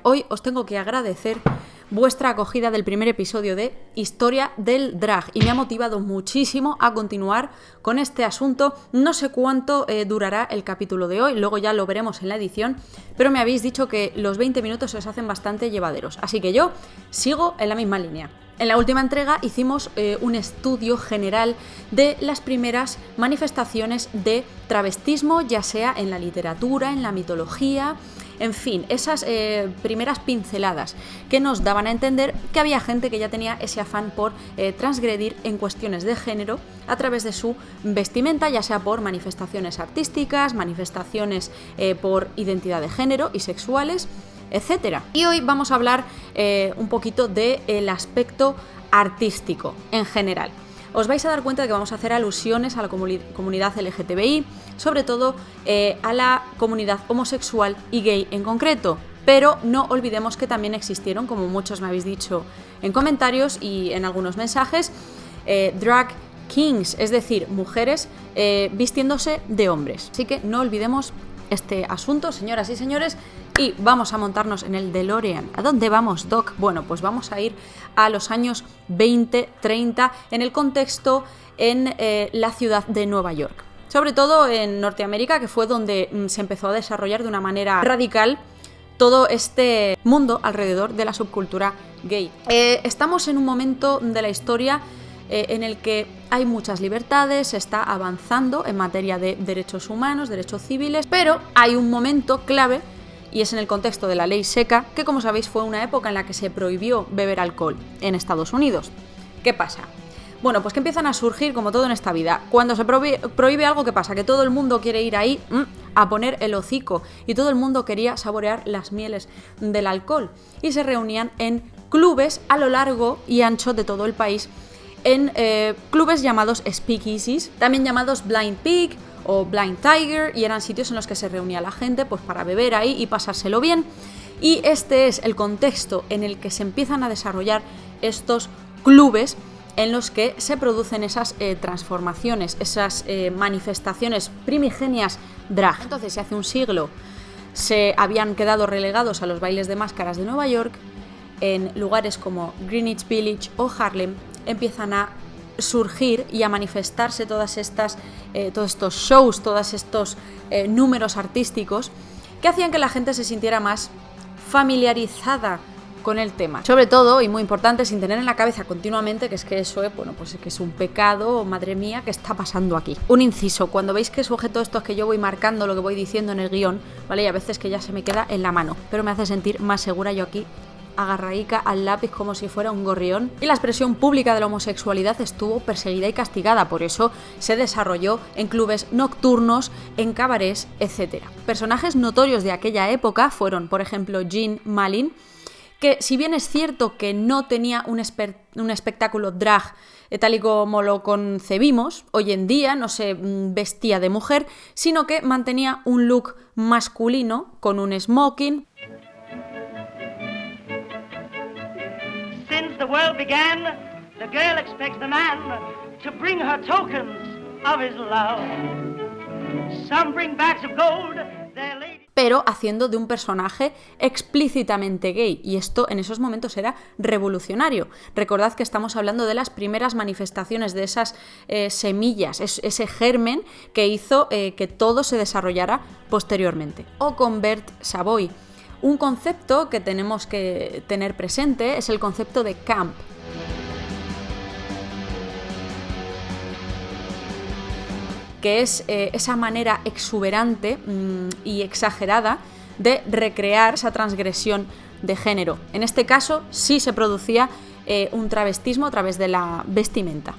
hoy os tengo que agradecer vuestra acogida del primer episodio de Historia del Drag y me ha motivado muchísimo a continuar con este asunto. No sé cuánto durará el capítulo de hoy, luego ya lo veremos en la edición, pero me habéis dicho que los 20 minutos se os hacen bastante llevaderos, así que yo sigo en la misma línea. En la última entrega hicimos un estudio general de las primeras manifestaciones de travestismo, ya sea en la literatura, en la mitología, en fin, esas primeras pinceladas que nos daban a entender que había gente que ya tenía ese afán por transgredir en cuestiones de género a través de su vestimenta, ya sea por manifestaciones artísticas, manifestaciones por identidad de género y sexuales, etcétera. Y hoy vamos a hablar un poquito del aspecto artístico en general. Os vais a dar cuenta de que vamos a hacer alusiones a la comunidad LGTBI, sobre todo a la comunidad homosexual y gay en concreto, pero no olvidemos que también existieron, como muchos me habéis dicho en comentarios y en algunos mensajes, drag kings, es decir, mujeres vistiéndose de hombres. Así que no olvidemos este asunto, señoras y señores, y vamos a montarnos en el DeLorean. ¿A dónde vamos, Doc? Bueno, pues vamos a ir a los años 20-30 en el contexto en la ciudad de Nueva York. Sobre todo en Norteamérica, que fue donde se empezó a desarrollar de una manera radical todo este mundo alrededor de la subcultura gay. Estamos en un momento de la historia en el que hay muchas libertades, se está avanzando en materia de derechos humanos, derechos civiles, pero hay un momento clave y es en el contexto de la ley seca, que como sabéis fue una época en la que se prohibió beber alcohol en Estados Unidos. ¿Qué pasa? Bueno, pues que empiezan a surgir, como todo en esta vida, cuando se prohíbe algo, ¿qué pasa? Que todo el mundo quiere ir ahí a poner el hocico y todo el mundo quería saborear las mieles del alcohol y se reunían en clubes a lo largo y ancho de todo el país, en clubes llamados speakeasies, también llamados Blind Pig o Blind Tiger, y eran sitios en los que se reunía la gente pues para beber ahí y pasárselo bien. Y este es el contexto en el que se empiezan a desarrollar estos clubes en los que se producen esas transformaciones, esas manifestaciones primigenias drag. Entonces, si hace un siglo se habían quedado relegados a los bailes de máscaras de Nueva York, en lugares como Greenwich Village o Harlem empiezan a surgir y a manifestarse todos estos shows, todos estos números artísticos que hacían que la gente se sintiera más familiarizada con el tema. Sobre todo, y muy importante, sin tener en la cabeza continuamente que es que eso es, bueno, pues es que es un pecado, madre mía, ¿qué está pasando aquí? Un inciso, cuando veis que sujeto esto es que yo voy marcando lo que voy diciendo en el guión, ¿vale? Y a veces que ya se me queda en la mano, pero me hace sentir más segura yo aquí, agarraica al lápiz como si fuera un gorrión. Y la expresión pública de la homosexualidad estuvo perseguida y castigada, por eso se desarrolló en clubes nocturnos, en cabarets, etc. Personajes notorios de aquella época fueron, por ejemplo, Jean Malin, que si bien es cierto que no tenía un espectáculo drag tal y como lo concebimos, hoy en día no se vestía de mujer, sino que mantenía un look masculino con un smoking. Since the world began, the girl expects the man to bring her tokens of his love. Some bring bags of gold, their lady... Pero haciendo de un personaje explícitamente gay, y esto en esos momentos era revolucionario. Recordad que estamos hablando de las primeras manifestaciones, de esas semillas, ese germen que hizo que todo se desarrollara posteriormente. O con Bert Savoy. Un concepto que tenemos que tener presente es el concepto de camp. Que es esa manera exuberante y exagerada de recrear esa transgresión de género. En este caso sí se producía un travestismo a través de la vestimenta.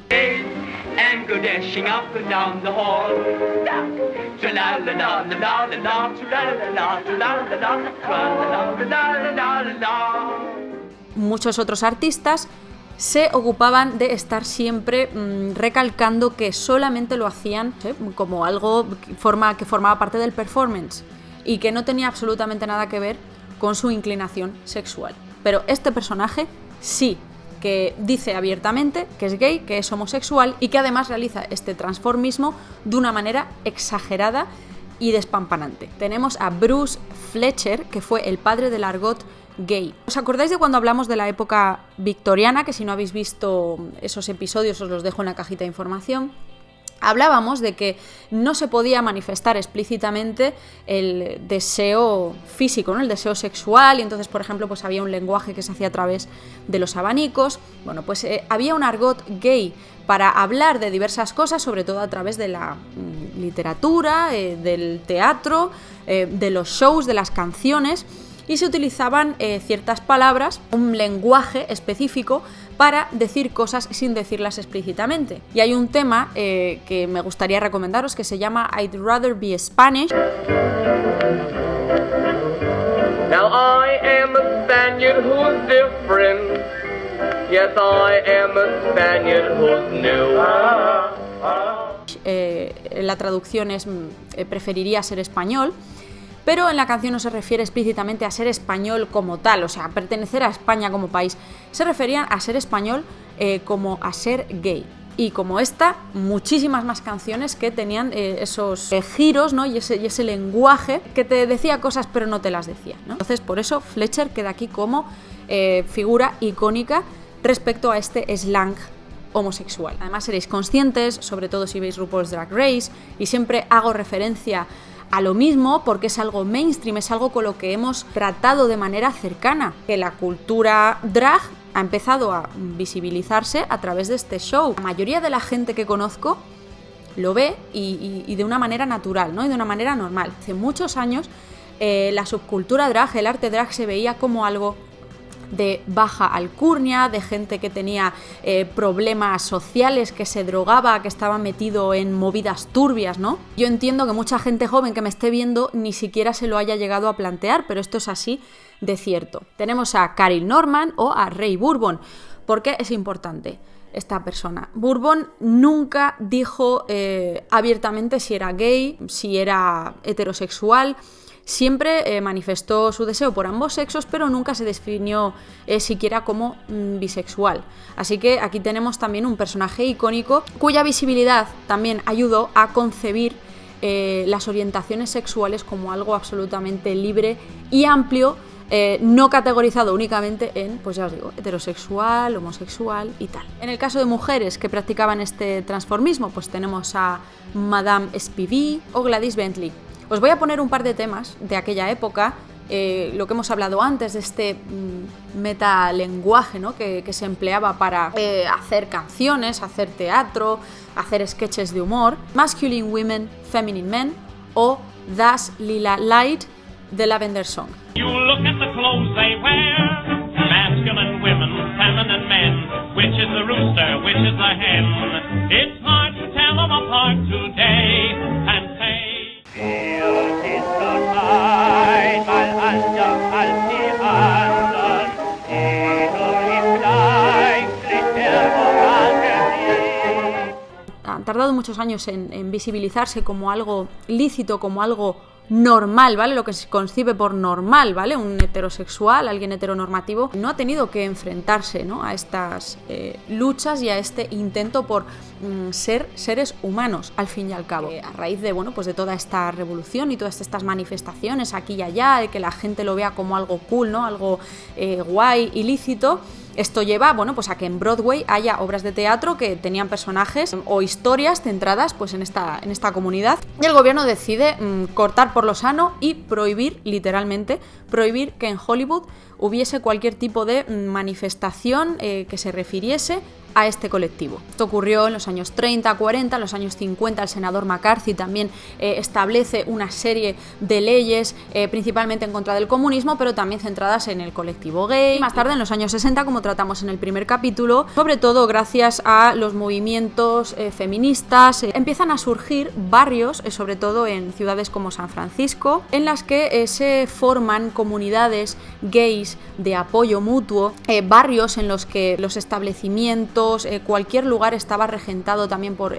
Muchos otros artistas se ocupaban de estar siempre recalcando que solamente lo hacían como algo que formaba parte del performance y que no tenía absolutamente nada que ver con su inclinación sexual. Pero este personaje sí que dice abiertamente que es gay, que es homosexual y que además realiza este transformismo de una manera exagerada y despampanante. Tenemos a Bruce Fletcher, que fue el padre del argot gay. ¿Os acordáis de cuando hablamos de la época victoriana? Que si no habéis visto esos episodios os los dejo en la cajita de información. Hablábamos de que no se podía manifestar explícitamente el deseo físico, ¿no? El deseo sexual, y entonces, por ejemplo, pues había un lenguaje que se hacía a través de los abanicos. Bueno, pues había un argot gay para hablar de diversas cosas, sobre todo a través de la literatura, del teatro, de los shows, de las canciones, y se utilizaban ciertas palabras, un lenguaje específico para decir cosas sin decirlas explícitamente. Y hay un tema que me gustaría recomendaros que se llama I'd Rather Be Spanish. Now I am a Spaniard who's different. Yes, I am a Spaniard who's new. La traducción es preferiría ser español, pero en la canción no se refiere explícitamente a ser español como tal, o sea, a pertenecer a España como país. Se referían a ser español como a ser gay. Y como esta, muchísimas más canciones que tenían esos giros, ¿no? y ese lenguaje que te decía cosas pero no te las decía, ¿no? Entonces, por eso Fletcher queda aquí como figura icónica respecto a este slang homosexual. Además, seréis conscientes, sobre todo si veis RuPaul's Drag Race, y siempre hago referencia a lo mismo porque es algo mainstream, es algo con lo que hemos tratado de manera cercana, que la cultura drag ha empezado a visibilizarse a través de este show. La mayoría de la gente que conozco lo ve y de una manera natural, ¿no? Y de una manera normal. Hace muchos años la subcultura drag, el arte drag, se veía como algo de baja alcurnia, de gente que tenía problemas sociales, que se drogaba, que estaba metido en movidas turbias, ¿no? Yo entiendo que mucha gente joven que me esté viendo ni siquiera se lo haya llegado a plantear, pero esto es así de cierto. Tenemos a Carol Norman o a Ray Bourbon. ¿Por qué es importante esta persona? Bourbon nunca dijo abiertamente si era gay, si era heterosexual. Siempre manifestó su deseo por ambos sexos, pero nunca se definió siquiera como bisexual. Así que aquí tenemos también un personaje icónico cuya visibilidad también ayudó a concebir las orientaciones sexuales como algo absolutamente libre y amplio, no categorizado únicamente en, pues ya os digo, heterosexual, homosexual y tal. En el caso de mujeres que practicaban este transformismo, pues tenemos a Madame Spivey o Gladys Bentley. Os voy a poner un par de temas de aquella época, lo que hemos hablado antes de este metalenguaje, ¿no? que se empleaba para hacer canciones, hacer teatro, hacer sketches de humor. Masculine Women, Feminine Men o Das Lila Light de Lavender Song. You look at the clothes they wear, masculine women, feminine men, which is the rooster, which is the hen. It's hard to tell them apart today and say han tardado muchos años en visibilizarse como algo lícito, como algo normal, ¿vale? Lo que se concibe por normal, ¿vale? Un heterosexual, alguien heteronormativo, no ha tenido que enfrentarse, ¿no? a estas luchas y a este intento por ser seres humanos, al fin y al cabo. A raíz de, bueno, pues de toda esta revolución y todas estas manifestaciones aquí y allá, de que la gente lo vea como algo cool, ¿no? Algo guay, ilícito. Esto lleva, bueno, pues a que en Broadway haya obras de teatro que tenían personajes o historias centradas pues en esta comunidad. Y el gobierno decide cortar por lo sano y prohibir, literalmente, prohibir que en Hollywood hubiese cualquier tipo de manifestación que se refiriese a este colectivo. Esto ocurrió en los años 30, 40, en los años 50 el senador McCarthy también establece una serie de leyes principalmente en contra del comunismo, pero también centradas en el colectivo gay. Más tarde, en los años 60, como tratamos en el primer capítulo, sobre todo gracias a los movimientos feministas, empiezan a surgir barrios, sobre todo en ciudades como San Francisco, en las que se forman comunidades gays de apoyo mutuo, barrios en los que los establecimientos, cualquier lugar estaba regentado también por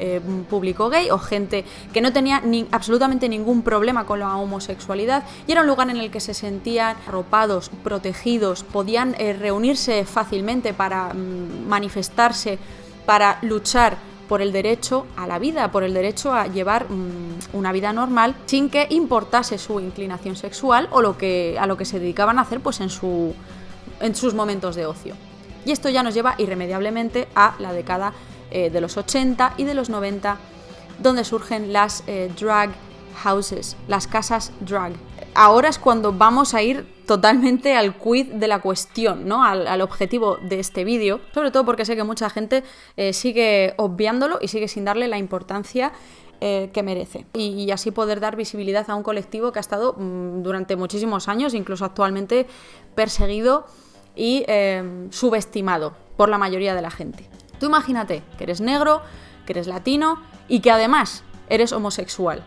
público gay o gente que no tenía absolutamente ningún problema con la homosexualidad, y era un lugar en el que se sentían arropados, protegidos, podían reunirse fácilmente para manifestarse, para luchar por el derecho a la vida, por el derecho a llevar una vida normal sin que importase su inclinación sexual o a lo que se dedicaban a hacer pues en sus momentos de ocio. Y esto ya nos lleva irremediablemente a la década de los 80 y de los 90, donde surgen las drag houses, las casas drag. Ahora es cuando vamos a ir totalmente al quid de la cuestión, ¿no? Al objetivo de este vídeo, sobre todo porque sé que mucha gente sigue obviándolo y sigue sin darle la importancia que merece. Y así poder dar visibilidad a un colectivo que ha estado durante muchísimos años, incluso actualmente, perseguido y subestimado por la mayoría de la gente. Tú imagínate que eres negro, que eres latino y que además eres homosexual.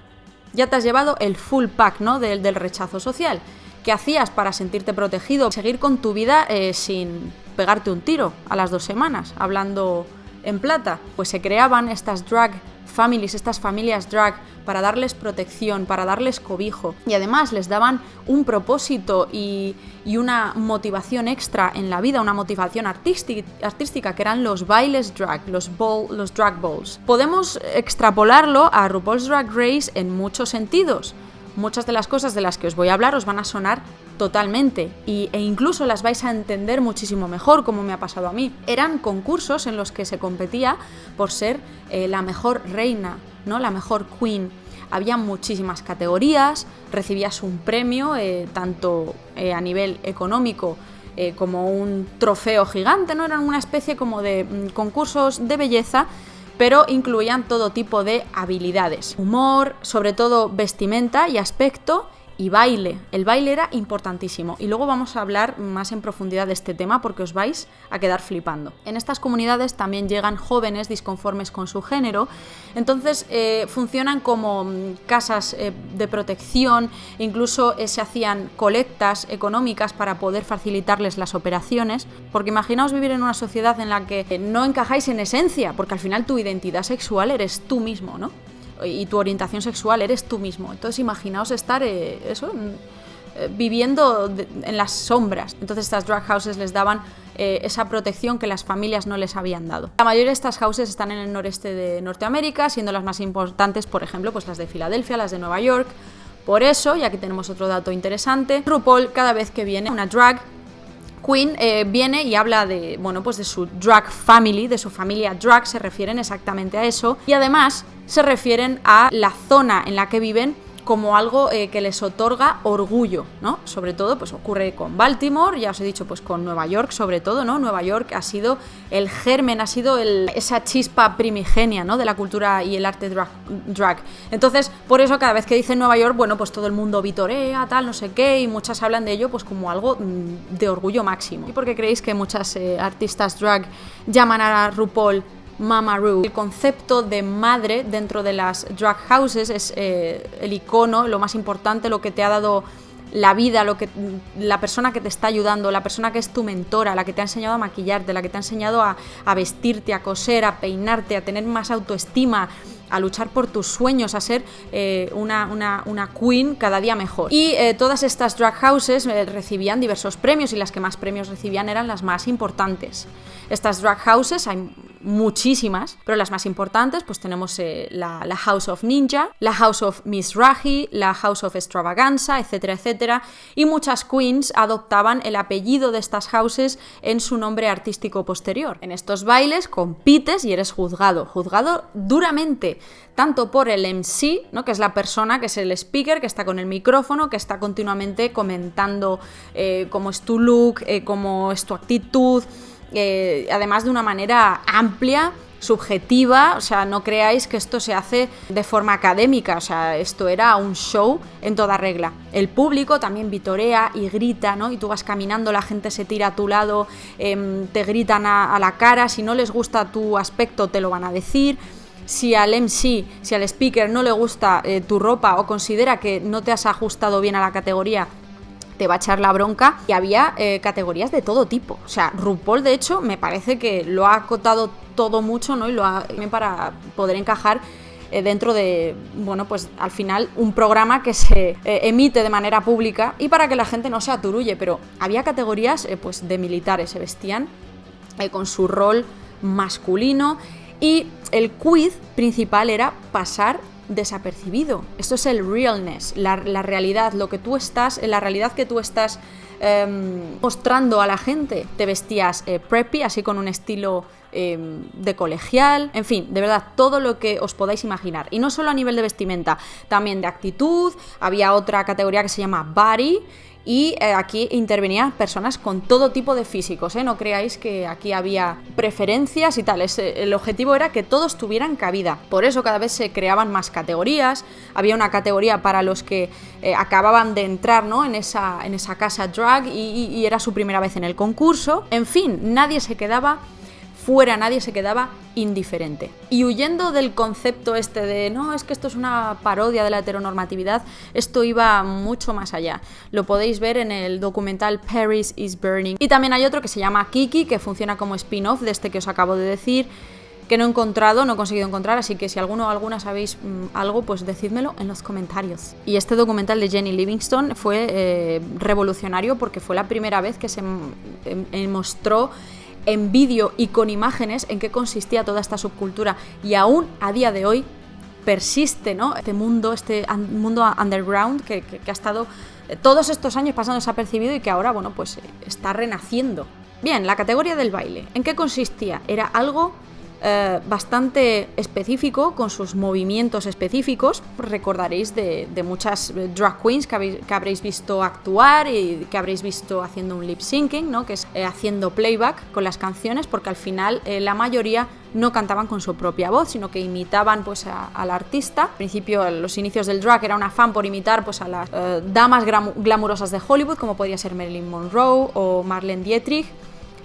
Ya te has llevado el full pack, ¿no? del rechazo social. ¿Qué hacías para sentirte protegido? Seguir con tu vida sin pegarte un tiro a las 2 semanas, hablando en plata. Pues se creaban estas drag families, estas familias drag, para darles protección, para darles cobijo. Y además les daban un propósito y una motivación extra en la vida, una motivación artística, que eran los bailes drag, los drag balls. Podemos extrapolarlo a RuPaul's Drag Race en muchos sentidos. Muchas de las cosas de las que os voy a hablar os van a sonar totalmente e incluso las vais a entender muchísimo mejor, como me ha pasado a mí. Eran concursos en los que se competía por ser la mejor reina, ¿no? La mejor queen. Había muchísimas categorías, recibías un premio, tanto a nivel económico como un trofeo gigante, ¿no? Eran una especie como de concursos de belleza, pero incluían todo tipo de habilidades, humor, sobre todo vestimenta y aspecto, y baile. El baile era importantísimo y luego vamos a hablar más en profundidad de este tema porque os vais a quedar flipando. En estas comunidades también llegan jóvenes disconformes con su género, entonces funcionan como casas de protección, incluso se hacían colectas económicas para poder facilitarles las operaciones, porque imaginaos vivir en una sociedad en la que no encajáis en esencia, porque al final tu identidad sexual eres tú mismo, ¿no? Y tu orientación sexual eres tú mismo. Entonces imaginaos estar viviendo en las sombras. Entonces estas drag houses les daban esa protección que las familias no les habían dado. La mayoría de estas houses están en el noreste de Norteamérica, siendo las más importantes, por ejemplo, pues las de Filadelfia, las de Nueva York. Por eso, y aquí tenemos otro dato interesante, RuPaul, cada vez que viene una drag queen, viene y habla de, bueno, pues de su drag family, de su familia drag, se refieren exactamente a eso, y además se refieren a la zona en la que viven como algo que les otorga orgullo, ¿no? Sobre todo, pues ocurre con Baltimore, ya os he dicho, pues con Nueva York sobre todo, ¿no? Nueva York ha sido el germen, ha sido esa chispa primigenia, ¿no? De la cultura y el arte drag. Entonces, por eso cada vez que dicen Nueva York, bueno, pues todo el mundo vitorea, tal, no sé qué, y muchas hablan de ello pues como algo de orgullo máximo. ¿Y por qué creéis que muchas artistas drag llaman a RuPaul Mama Ru? El concepto de madre dentro de las drag houses es el icono, lo más importante, lo que te ha dado la vida, la persona que te está ayudando, la persona que es tu mentora, la que te ha enseñado a maquillarte, la que te ha enseñado a vestirte, a coser, a peinarte, a tener más autoestima, a luchar por tus sueños, a ser una queen cada día mejor. Y todas estas drag houses recibían diversos premios y las que más premios recibían eran las más importantes. Estas drag houses hay muchísimas, pero las más importantes pues tenemos la House of Ninja, la House of Miss Raji, la House of Extravaganza, etcétera, etcétera, y muchas queens adoptaban el apellido de estas houses en su nombre artístico posterior. En estos bailes compites y eres juzgado duramente, tanto por el MC, ¿no? Que es la persona, que es el speaker, que está con el micrófono, que está continuamente comentando cómo es tu look, cómo es tu actitud, además de una manera amplia, subjetiva, o sea, no creáis que esto se hace de forma académica, o sea, esto era un show en toda regla. El público también vitorea y grita, ¿no? Y tú vas caminando, la gente se tira a tu lado, te gritan a la cara, si no les gusta tu aspecto te lo van a decir. Si al MC, si al speaker no le gusta tu ropa o considera que no te has ajustado bien a la categoría, te va a echar la bronca. Y había categorías de todo tipo. O sea, RuPaul, de hecho, me parece que lo ha acotado todo mucho, ¿no? Y lo ha también para poder encajar dentro de, bueno, pues al final un programa que se emite de manera pública y para que la gente no se aturulle. Pero había categorías pues de militares, se vestían con su rol masculino. Y el quiz principal era pasar desapercibido. Esto es el realness, la realidad, la realidad que tú estás mostrando a la gente. Te vestías preppy, así con un estilo de colegial, en fin, de verdad, todo lo que os podáis imaginar. Y no solo a nivel de vestimenta, también de actitud. Había otra categoría que se llama body, y aquí intervenían personas con todo tipo de físicos, ¿eh? No creáis que aquí había preferencias y tal. El objetivo era que todos tuvieran cabida. Por eso cada vez se creaban más categorías. Había una categoría para los que acababan de entrar, ¿no?, en esa casa drag y era su primera vez en el concurso. En fin, nadie se quedaba fuera, nadie se quedaba indiferente. Y huyendo del concepto este de no, es que esto es una parodia de la heteronormatividad, esto iba mucho más allá. Lo podéis ver en el documental Paris is Burning. Y también hay otro que se llama Kiki, que funciona como spin-off de este que os acabo de decir, que no he conseguido encontrar, así que si alguno o alguna sabéis algo, pues decídmelo en los comentarios. Y este documental de Jenny Livingston fue revolucionario porque fue la primera vez que se mostró en vídeo y con imágenes en qué consistía toda esta subcultura, y aún a día de hoy persiste, ¿no?, este mundo underground que ha estado todos estos años pasando desapercibido y que ahora, bueno, pues está renaciendo. Bien, la categoría del baile, ¿en qué consistía? Era algo bastante específico, con sus movimientos específicos. Recordaréis de muchas drag queens que habréis visto actuar y que habréis visto haciendo un lip syncing, ¿no?, que es haciendo playback con las canciones, porque al final la mayoría no cantaban con su propia voz, sino que imitaban pues al artista. Al principio, los inicios del drag era un afán por imitar pues a las damas glamurosas de Hollywood, como podía ser Marilyn Monroe o Marlene Dietrich.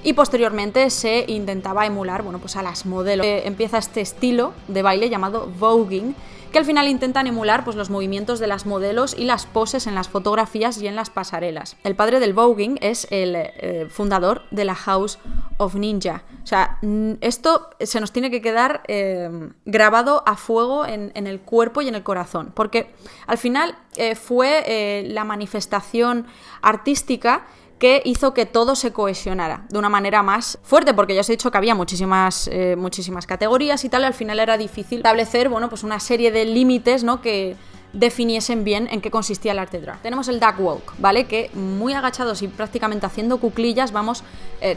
Y posteriormente se intentaba emular, bueno, pues a las modelos. Empieza este estilo de baile llamado voguing, que al final intentan emular pues los movimientos de las modelos y las poses en las fotografías y en las pasarelas. El padre del voguing es el fundador de la House of Ninja. O sea, esto se nos tiene que quedar grabado a fuego en el cuerpo y en el corazón, porque al final fue la manifestación artística que hizo que todo se cohesionara de una manera más fuerte, porque ya os he dicho que había muchísimas categorías y tal, y al final era difícil establecer, bueno, pues una serie de límites, ¿no?, que definiesen bien en qué consistía el arte drag. Tenemos el duck walk, ¿vale?, que muy agachados y prácticamente haciendo cuclillas vamos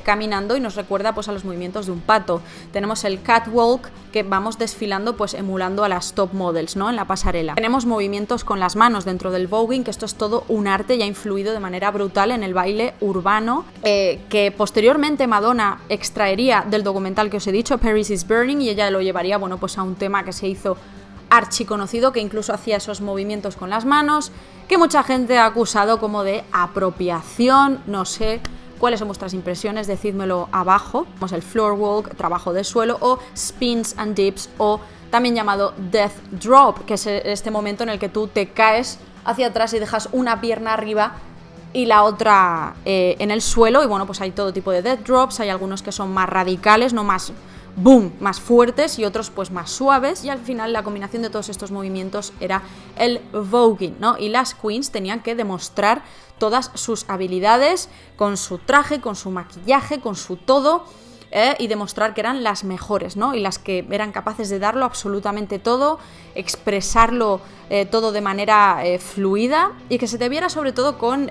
caminando y nos recuerda pues a los movimientos de un pato. Tenemos el catwalk, que vamos desfilando pues emulando a las top models, ¿no?, en la pasarela. Tenemos movimientos con las manos dentro del voguing, que esto es todo un arte y ha influido de manera brutal en el baile urbano, que posteriormente Madonna extraería del documental que os he dicho, Paris is Burning, y ella lo llevaría, bueno, pues a un tema que se hizo archiconocido, que incluso hacía esos movimientos con las manos, que mucha gente ha acusado como de apropiación. No sé cuáles son vuestras impresiones, decídmelo abajo. Tenemos el floor walk, trabajo de suelo, o spins and dips, o también llamado death drop, que es este momento en el que tú te caes hacia atrás y dejas una pierna arriba y la otra en el suelo. Y bueno, pues hay todo tipo de death drops, hay algunos que son más radicales, no más boom, más fuertes, y otros pues más suaves, y al final la combinación de todos estos movimientos era el voguing, ¿no? Y las queens tenían que demostrar todas sus habilidades con su traje, con su maquillaje, con su todo, y demostrar que eran las mejores, ¿no?, y las que eran capaces de darlo absolutamente todo, expresarlo todo de manera fluida, y que se te viera sobre todo con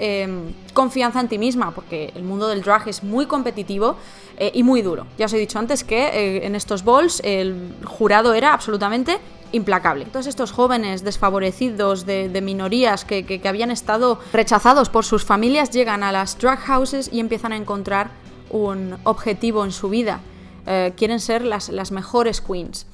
confianza en ti misma, porque el mundo del drag es muy competitivo y muy duro. Ya os he dicho antes que en estos balls el jurado era absolutamente implacable. Todos estos jóvenes desfavorecidos de minorías que habían estado rechazados por sus familias llegan a las drag houses y empiezan a encontrar un objetivo en su vida. Quieren ser las mejores queens,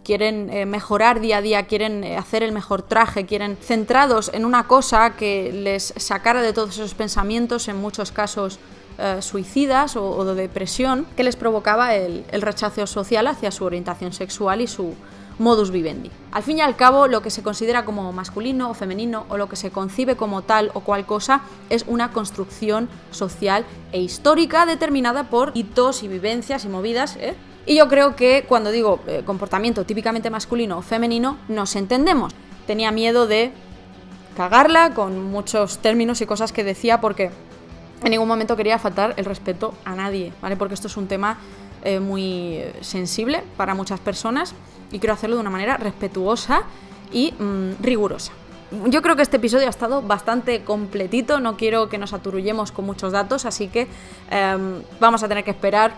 quieren mejorar día a día, quieren hacer el mejor traje, quieren centrados en una cosa que les sacara de todos esos pensamientos, en muchos casos suicidas o de depresión, que les provocaba el rechazo social hacia su orientación sexual y su modus vivendi. Al fin y al cabo, lo que se considera como masculino o femenino, o lo que se concibe como tal o cual cosa, es una construcción social e histórica determinada por hitos y vivencias y movidas, Y yo creo que cuando digo comportamiento típicamente masculino o femenino, nos entendemos. Tenía miedo de cagarla con muchos términos y cosas que decía, porque en ningún momento quería faltar el respeto a nadie, ¿vale? Porque esto es un tema muy sensible para muchas personas y quiero hacerlo de una manera respetuosa y rigurosa. Yo creo que este episodio ha estado bastante completito, no quiero que nos aturullemos con muchos datos, así que vamos a tener que esperar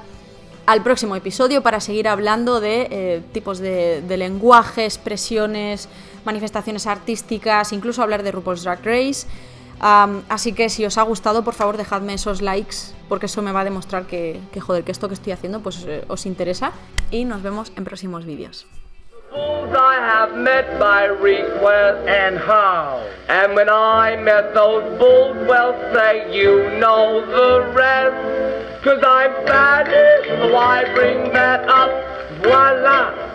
al próximo episodio para seguir hablando de tipos de lenguaje, expresiones, manifestaciones artísticas, incluso hablar de RuPaul's Drag Race. Así que si os ha gustado, por favor dejadme esos likes, porque eso me va a demostrar que esto que estoy haciendo pues os interesa, y nos vemos en próximos vídeos. Fools I have met by request. And how? And when I met those fools, well, say you know the rest. 'Cause I'm Spanish, so I bring that up. Voila!